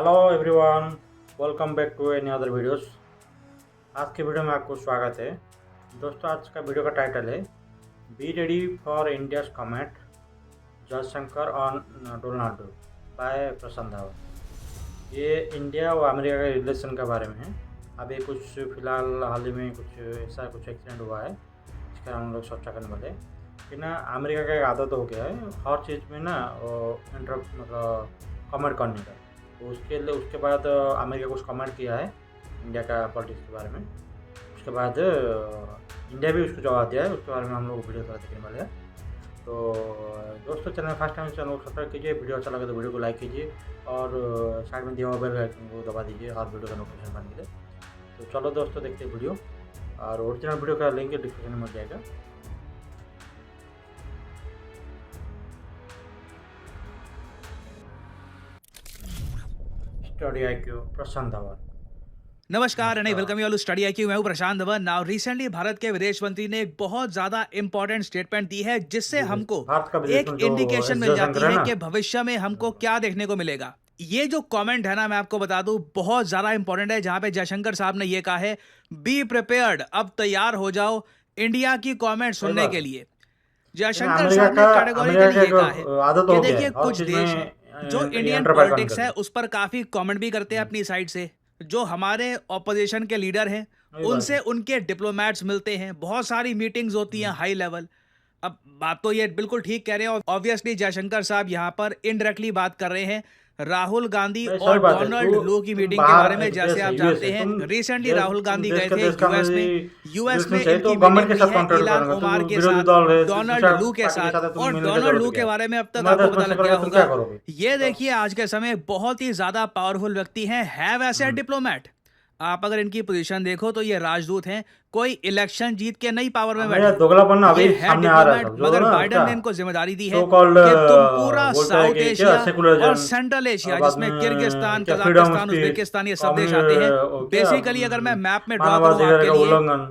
Hello everyone, welcome back to any other videos. आज के video में आपको स्वागत है। दोस्तों, आज का वीडियो का टाइटल है be ready for India's comment Jaishankar on Donald by Prashant Dhawan. ये इंडिया और अमेरिका के रिलेशन के बारे में है। अभी कुछ फिलहाल हाल ही में कुछ एक्सीडेंट हुआ है, इसका हम लोग चर्चा करने वाले कि ना अमेरिका का एक आदत हो गया है हर चीज़ में ना मतलब कमेंट करने का। तो उसके बाद अमेरिका कुछ कमेंट किया है इंडिया का पॉलिटिक्स के बारे में। उसके बाद इंडिया भी उसको जवाब दिया है, उसके बारे में हम लोग वीडियो देखने वाले हैं। तो दोस्तों, चैनल फर्स्ट टाइम चैनल को सब्सक्राइब कीजिए, वीडियो अच्छा लगे तो वीडियो को लाइक कीजिए और साइड में दिया हुआ बेल आइकन को दबा दीजिए हर वीडियो का नोटिफिकेशन पाने के लिए। तो चलो दोस्तों, देखते हैं वीडियो और ओरिजिनल वीडियो का लिंक डिस्क्रिप्शन में मिल जाएगा। Study IQ Prashant Dhawan. नमस्कार and welcome you all to study IQ. मैं हूं प्रशांत धवन। नाउ रिसेंटली भारत के विदेश मंत्री ने एक बहुत ज्यादा इंपॉर्टेंट स्टेटमेंट दी है जिससे हमको एक इंडिकेशन मिल जाती है कि भविष्य में हमको क्या देखने को मिलेगा। ये जो कमेंट है ना, मैं आपको बता दूं, बहुत ज्यादा इंपॉर्टेंट है। जहां पे जयशंकर साहब ने ये कहा है, बी प्रिपेयर्ड, अब तैयार हो जाओ इंडिया की कमेंट सुनने के लिए। जयशंकर साहब ने कैटेगोरिकली ये कहा है कि देखिए, कुछ देश हैं जो इंडियन पॉलिटिक्स है उस पर काफी कमेंट भी करते हैं अपनी साइड से। जो हमारे ऑपोजिशन के लीडर हैं उनसे उनके डिप्लोमेट्स मिलते हैं, बहुत सारी मीटिंग्स होती हैं हाई लेवल। अब बात तो ये बिल्कुल ठीक कह रहे हैं। ऑब्वियसली जयशंकर साहब यहाँ पर इनडायरेक्टली बात कर रहे हैं राहुल गांधी और डोनाल्ड लू की मीटिंग के बारे में। जैसे आप जानते हैं, रिसेंटली राहुल गांधी गए थे यूएस में इनकी मीटिंग हुई है इलान ओमार के साथ, डोनाल्ड लू के साथ। और डोनाल्ड लू के बारे में अब तक आपको पता लग गया होगा। ये देखिए, आज के समय बहुत ही ज्यादा पावरफुल व्यक्ति हैं, हैव एज डिप्लोमेट। आप अगर इनकी पोजीशन देखो तो ये राजदूत हैं, कोई इलेक्शन जीत के नई पावर में बैठे। दोगलापन अभी सामने आ रहा है। मगर बाइडेन ने इनको जिम्मेदारी दी है कि तुम पूरा साउथ एशिया और सेंट्रल एशिया, जिसमें किर्गिस्तान, कजाकिस्तान, उज्बेकिस्तान, ये सब देश आते हैं। बेसिकली अगर मैं मैप में ड्रॉ करूं आपके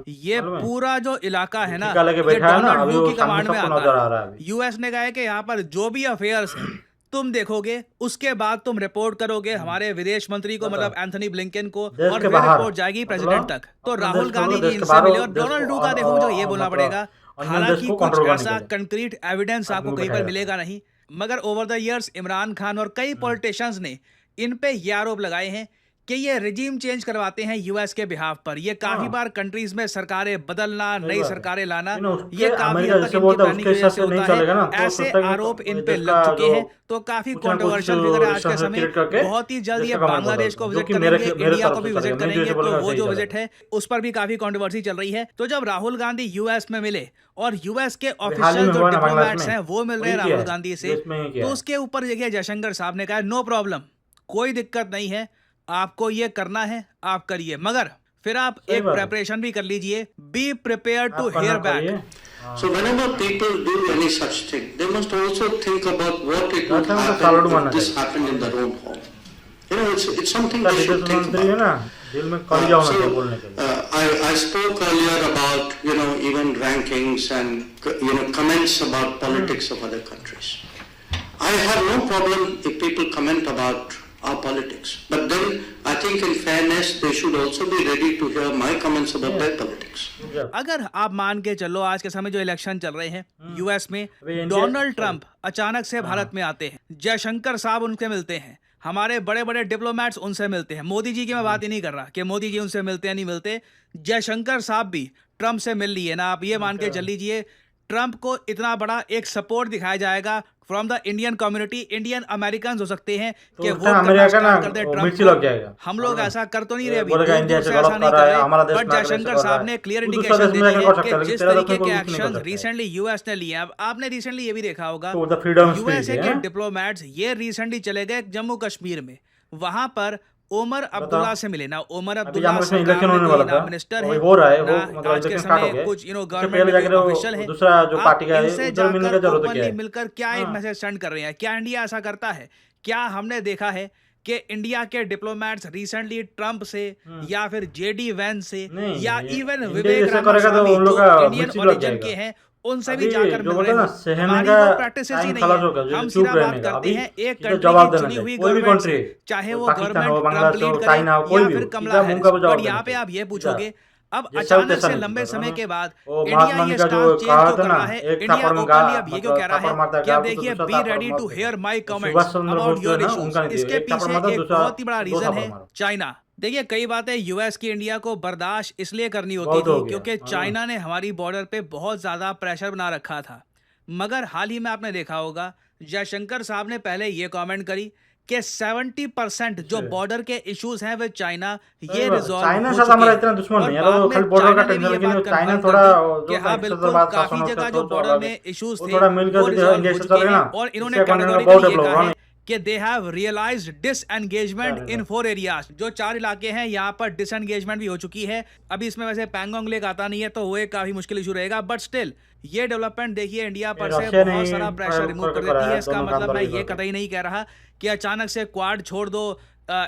लिए, ये पूरा जो इलाका है ना, ये डोनाल्ड लू की कमांड में आता है। यूएस ने कहा है कि यहाँ पर जो भी अफेयर्स है तुम देखोगे, उसके बाद तुम रिपोर्ट करोगे हमारे विदेश मंत्री को, मतलब एंथनी ब्लिंकन को, और फिर रिपोर्ट जाएगी प्रेसिडेंट तक। तो राहुल गांधी जी इनसे मिले और डोनाल्ड लू का देखो, मुझे ये बोलना पड़ेगा, हालांकि कुछ ऐसा कंक्रीट एविडेंस आपको कहीं पर मिलेगा नहीं, मगर over the years Imran Khan और कई पॉलिटिशियंस ने इन पे ये आरोप लगाए हैं कि ये रिजीम चेंज करवाते हैं यूएस के बिहाफ पर। ये काफी बार कंट्रीज में सरकारें बदलना, नई सरकारें लाना, ये काफी हद तक इनकी प्लानिंग की वजह से होता है। ऐसे आरोप इन पे लग चुके हैं, तो काफी कंट्रोवर्शियल फिगर है आज के समय। बहुत ही जल्द ये बांग्लादेश को विजिट करेंगे, इंडिया को भी विजिट करेंगे। तो वो जो विजिट है उस पर भी काफी कंट्रोवर्सी चल रही है। तो जब राहुल गांधी यूएस में मिले और यूएस के ऑफिशियल जो डिप्लोमेट्स हैं वो मिल रहे हैं राहुल गांधी से, तो उसके ऊपर देखिए जयशंकर साहब ने कहा, नो प्रॉब्लम, कोई दिक्कत नहीं है, आपको ये करना है आप करिए, मगर फिर आप एक प्रिपरेशन भी कर लीजिए, be prepared to hear back. So whenever people do any such thing, they must also think about what it would happen if this happened in their own home. You know, it's something they should think about. I spoke earlier about, even rankings and, comments about politics of other countries. I have no problem if people comment about our politics, but then I think in fairness they should also be ready to hear my comments about their politics. अगर आप मान के चलो, आज के समय जो election चल रहे हैं यूएस में, डोनाल्ड ट्रंप अचानक से भारत में आते हैं, जयशंकर साहब उनसे मिलते हैं, हमारे बड़े बड़े डिप्लोमेट्स उनसे मिलते हैं। मोदी जी की मैं बात ही नहीं कर रहा कि मोदी जी उनसे मिलते हैं नहीं मिलते, जयशंकर साहब भी ट्रंप से मिल लिए ना। आप ये मान के चल लीजिए, ट्रंप को इतना बड़ा एक सपोर्ट दिखाया जाएगा from the Indian community. Indian American हो सकते हैं कि वो स्टार्ट कर दे ट्रंप को। हम लोग ऐसा कर तो नहीं रहे अभी, दूर से ऐसा नहीं कर रहे, बट जयशंकर साहब ने क्लियर इंडिकेशन दे दी है कि जिस तरीके के एक्शन रिसेंटली यूएस ने लिए। अब आपने रिसेंटली ये भी देखा होगा, यूएसए के डिप्लोमेट्स ये रिसेंटली चले गए जम्मू कश्मीर में, वहां पर ओमर अब्दुल्ला से मिले ना। ओमर अब्दुल्ला मिनिस्टर है, आज के समय कुछ गवर्नमेंट ऑफिशियल है, इनसे जाकर ओपनली मिलकर क्या एक मैसेज सेंड कर रहे हैं? क्या इंडिया ऐसा करता है? क्या हमने देखा है कि इंडिया के डिप्लोमेट्स रिसेंटली ट्रंप से या फिर जेडी वैंस से या इवन विवेक रामास्वामी जो इंडियन ओरिजिन के हैं उनसे भी जाकर मिल रहे हो। हमारी का वो प्रैक्टिसेस ही नहीं है। हम सीधा बात करते हैं एक कंट्री की चुनी हुई गवर्नमेंट से, चाहे वो गवर्नमेंट ट्रम्प लीड करे या फिर कमला हैरिस। पर यहाँ पे आप ये पूछोगे अब अचानक से लंबे समय के बाद इंडिया ये स्टांस चेंज क्यों कर रहा है? इंडिया ओपनली अब ये क्यों कह रहा है कि अब देखिए be ready to hear my comments about your issues. इसके पीछे एक बहुत ही बड़ा रीजन है चाइना। देखिए कई बातें यूएस की इंडिया को बर्दाश्त इसलिए करनी होती थी क्योंकि चाइना ने हमारी बॉर्डर पे बहुत ज्यादा प्रेशर बना रखा था। मगर हाल ही में आपने देखा होगा जयशंकर साहब ने पहले ये कमेंट करी कि 70% जो बॉर्डर के इश्यूज हैं विद चाइना ये रिजॉल्व चाइना से हमारा इतना दुश्मन नहीं है, तो खाली बॉर्डर का टेंशन, लेकिन चाइना थोड़ा कि हाँ बिल्कुल काफी जगह जो बॉर्डर में इश्यूज थे वो रिजॉल्व हो चुके हैं। और इन्होंने कैटेगोरिकली ये कहा है कि they have realised disengagement in 4 areas. जो 4 इलाके हैं यहाँ पर डिसएंगेजमेंट भी हो चुकी है। अभी इसमें वैसे पैंगोंग लेक आता नहीं है तो वो एक काफी मुश्किल इशू रहेगा, बट स्टिल ये डेवलपमेंट देखिए इंडिया पर से बहुत सारा प्रेशर रिमूव कर देती है। इसका मतलब मैं ये कतई नहीं कह रहा कि अचानक से क्वाड छोड़ दो,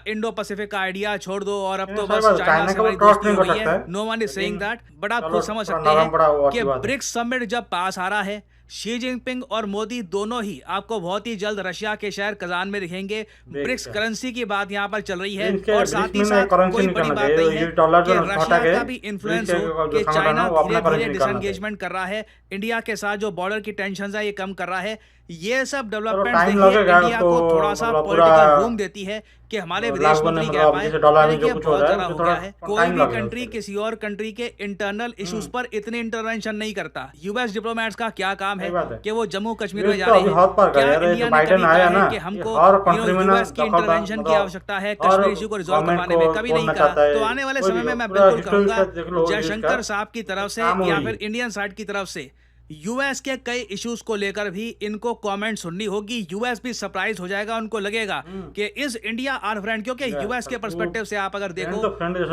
इंडो पैसिफिक का आइडिया छोड़ दो और अब तो बस चाइना से हमारी दोस्ती हो गई है। No one is saying that, but आप खुद समझ सकते हैं कि ब्रिक्स समिट जब पास आ रहा है, शी जिनपिंग और मोदी दोनों ही आपको बहुत ही जल्द रशिया के शहर कजान में दिखेंगे। ब्रिक्स करेंसी की बात यहाँ पर चल रही है और साथ ही साथ कोई बड़ी बात नहीं है कि रशिया का भी इन्फ्लुएंस हो कि चाइना धीरे धीरे डिसएंगेजमेंट कर रहा है, इंडिया के साथ जो बॉर्डर की टेंशन है ये कम कर रहा है। ये सब डेवलपमेंट देखिए इंडिया को थोड़ा सा पॉलिटिकल रूम देती है कि हमारे विदेश मंत्री कह पाए ये बहुत ज्यादा हो गया है। कोई भी कंट्री किसी और कंट्री के इंटरनल इश्यूज पर इतने इंटरवेंशन नहीं करता। यूएस डिप्लोमेट्स का क्या काम है कि वो जम्मू कश्मीर में जा रहे हैं? क्या इंडिया ने कभी कहा है कि हमको यूएस की इंटरवेंशन की आवश्यकता है कश्मीर इश्यू को रिजॉल्व करवाने में? कभी नहीं कहा। तो आने वाले समय में मैं बिल्कुल कहूंगा जयशंकर साहब की तरफ से या फिर इंडियन साइड की तरफ से यूएस के कई इश्यूज को लेकर भी इनको कमेंट सुननी होगी। यूएस भी सरप्राइज हो जाएगा, उनको लगेगा कि इज इंडिया आवर फ्रेंड, क्योंकि यूएस के पर्सपेक्टिव से आप अगर देखो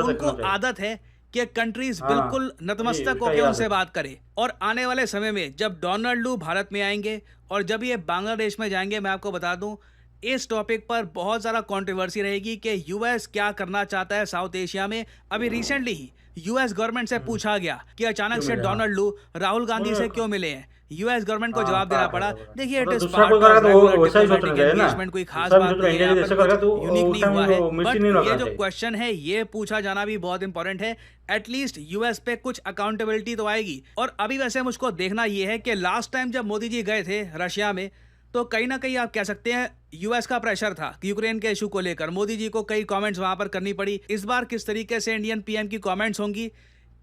उनको आदत है कि कंट्रीज बिल्कुल नतमस्तक होकर उनसे बात करे। और आने वाले समय में जब डोनाल्ड लू भारत में आएंगे और जब ये बांग्लादेश में जाएंगे, मैं आपको बता दूं इस टॉपिक पर बहुत ज़्यादा कंट्रोवर्सी रहेगी कि यूएस क्या करना चाहता है साउथ एशिया में। अभी रिसेंटली ही यूएस गवर्नमेंट से पूछा गया कि अचानक से डोनाल्ड लू राहुल गांधी से क्यों मिले हैं। यूएस गवर्नमेंट को जवाब देना पड़ा, देखिए it is part of diplomatic engagement, कोई खास बात नहीं है, यूनिक नहीं हुआ है। बट ये जो क्वेश्चन है ये पूछा जाना भी बहुत इंपॉर्टेंट है। एटलीस्ट यूएस पे कुछ अकाउंटेबिलिटी तो आएगी। और अभी वैसे मुझको देखना ये है कि लास्ट टाइम जब मोदी जी गए थे रशिया में तो कहीं ना कहीं आप कह सकते हैं यूएस का प्रेशर था यूक्रेन के इशू को लेकर, मोदी जी को कई कमेंट्स वहां पर करनी पड़ी। इस बार किस तरीके से इंडियन पीएम की कमेंट्स होंगी?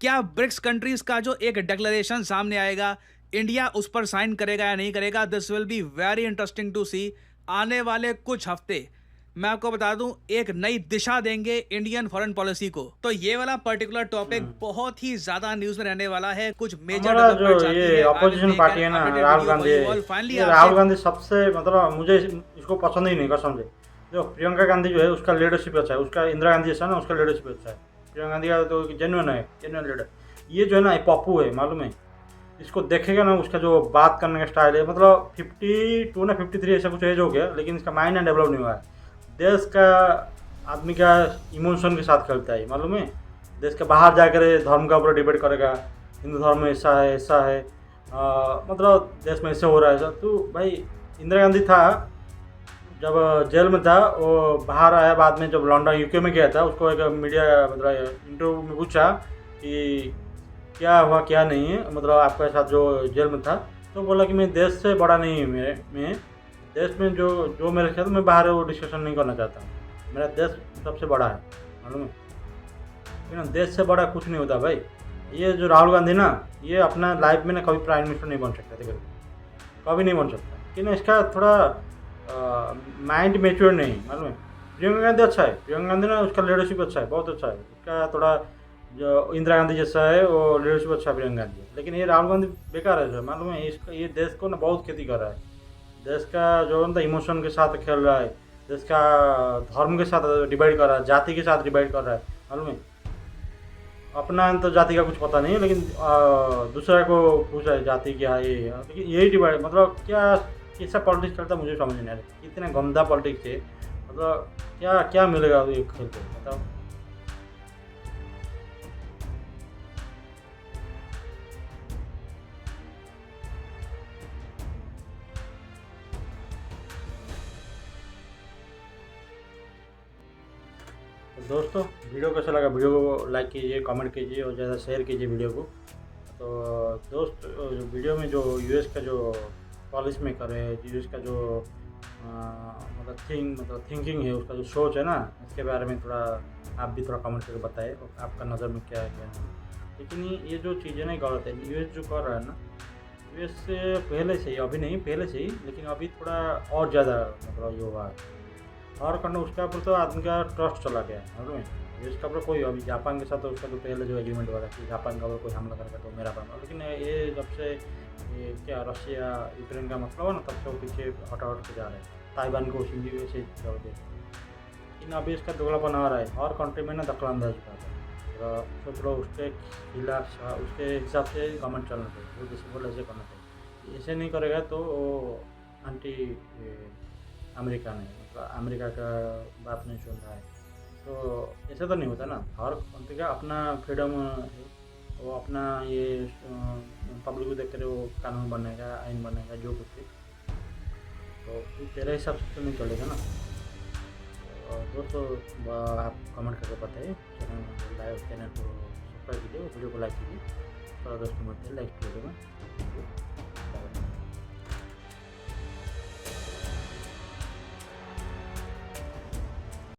क्या ब्रिक्स कंट्रीज का जो एक डिक्लेरेशन सामने आएगा इंडिया उस पर साइन करेगा या नहीं करेगा? This will be very interesting to see. आने वाले कुछ हफ्ते मैं आपको बता दूं एक नई दिशा देंगे इंडियन फॉरेन पॉलिसी को। तो ये वाला पर्टिकुलर टॉपिक बहुत ही ज्यादा न्यूज में रहने वाला है। कुछ मेजर जो ये अपोजिशन पार्टी है ना राहुल गांधी सबसे मतलब मुझे इसको पसंद ही नहीं कसम से। जो प्रियंका गांधी जो है उसका लीडरशिप अच्छा है, उसका इंदिरा गांधी जैसा ना उसका लीडरशिप अच्छा है। प्रियंका गांधी का तो जेन्युइन है, जेन्युइन लीडर। ये जो है ना पप्पू है, मालूम है। इसको देखेगा ना उसका जो बात करने का स्टाइल है, मतलब 52 ना 53 ऐसा कुछ एज हो गया, लेकिन इसका माइंड डेवलप नहीं हुआ है। देश का आदमी का इमोशन के साथ खेलता है, मालूम है। देश के बाहर जाकर धर्म का ऊपर डिबेट करेगा, हिंदू धर्म में ऐसा है मतलब देश में ऐसे हो रहा है ऐसा। तो भाई इंदिरा गांधी था जब जेल में था, वो बाहर आया बाद में, जब लंदन यूके में गया था, उसको एक मीडिया मतलब इंटरव्यू में पूछा कि क्या हुआ क्या नहीं है, मतलब आपके साथ जो जेल में था, तो बोला कि मैं देश से बड़ा नहीं हूँ, मैं देश में जो मेरे साथ मैं बाहर वो डिस्कशन नहीं करना चाहता हूँ। मेरा देश सबसे बड़ा है, मालूम है। लेकिन देश से बड़ा कुछ नहीं होता भाई। ये जो राहुल गांधी ना, ये अपना लाइफ में ना कभी प्राइम मिनिस्टर नहीं बन सकता, देखो कभी नहीं बन सकता, क्योंकि इसका थोड़ा माइंड मेच्योर नहीं, मालूम है। प्रियंका गांधी अच्छा है, प्रियंका गांधी ना उसका लीडरशिप अच्छा है, बहुत अच्छा है। उसका थोड़ा जो इंदिरा गांधी जैसा है वो लीडरशिप अच्छा प्रियंका गांधी है। लेकिन ये राहुल गांधी बेकार है, मालूम है। इसका ये देश को ना बहुत खेती कर रहा है। देश का जो मतलब इमोशन के साथ खेल रहा है, देश का धर्म के साथ डिवाइड कर रहा है, जाति के साथ डिवाइड कर रहा है, मालूम है। अपना तो जाति का कुछ पता नहीं है, लेकिन दूसरे को पूछा है जाति क्या है ये, लेकिन यही डिवाइड मतलब क्या कैसा पॉलिटिक्स करता है मुझे समझ नहीं आ रहा। इतना गंदा पॉलिटिक्स है, मतलब क्या क्या मिलेगा ये खेल के, बताओ। तो दोस्तों वीडियो कैसा लगा, वीडियो को लाइक कीजिए, कमेंट कीजिए और ज़्यादा शेयर कीजिए वीडियो को। तो दोस्त वीडियो में जो यूएस का जो पॉलिसी मेकर है, यूएस का जो मतलब थिंकिंग है, उसका जो सोच है ना, इसके बारे में थोड़ा आप भी थोड़ा कमेंट करके बताएं और आपका नज़र में क्या है क्या नहीं। लेकिन ये जो चीज़ें नहीं गलत है, यूएस जो कर रहा है ना, यूएस से पहले से ही, अभी नहीं पहले से ही, लेकिन अभी थोड़ा और ज़्यादा मतलब ये हुआ है और करना उसके ऊपर तो आदमी का ट्रस्ट चला गया है में यूएस का ऊपर कोई अभी जापान के साथ तो उसका तो पहले जो एग्रीमेंट हुआ था कि जापान का ऊपर कोई हमला करेगा तो मेरा बना, लेकिन ये जब से ये क्या रशिया यूक्रेन का मसला हुआ ना, तब से वो पीछे हट के जा रहे हैं। ताइवान को उसी वैसे छोड़ दे, लेकिन अभी इसका दोगला बना रहा है और कंट्री में ना दखलंदाजी कर रहा है। तो सोच लो उसके खिलाफ उसके हिसाब से गवर्नमेंट चलना चाहिए, वो जैसे बोले ऐसे करना चाहिए। ऐसे नहीं करेगा तो वो एंटी अमेरिका नहीं, मतलब अमेरिका का बात नहीं सुन रहा है। तो ऐसा तो नहीं होता ना, हर कंट्री का अपना फ्रीडम है, वो अपना ये पब्लिक को देख कर वो कानून बनेगा, आइन बनेगा, जो कुछ है तो तेरे हिसाब से तो नहीं चलेगा ना। तो दोस्तों आप कमेंट करके बताइए, चैनल को सब्सक्राइब कीजिए, वीडियो को लाइक कीजिए। चलो दोस्तों मिलते हैं नेक्स्ट वीडियो में।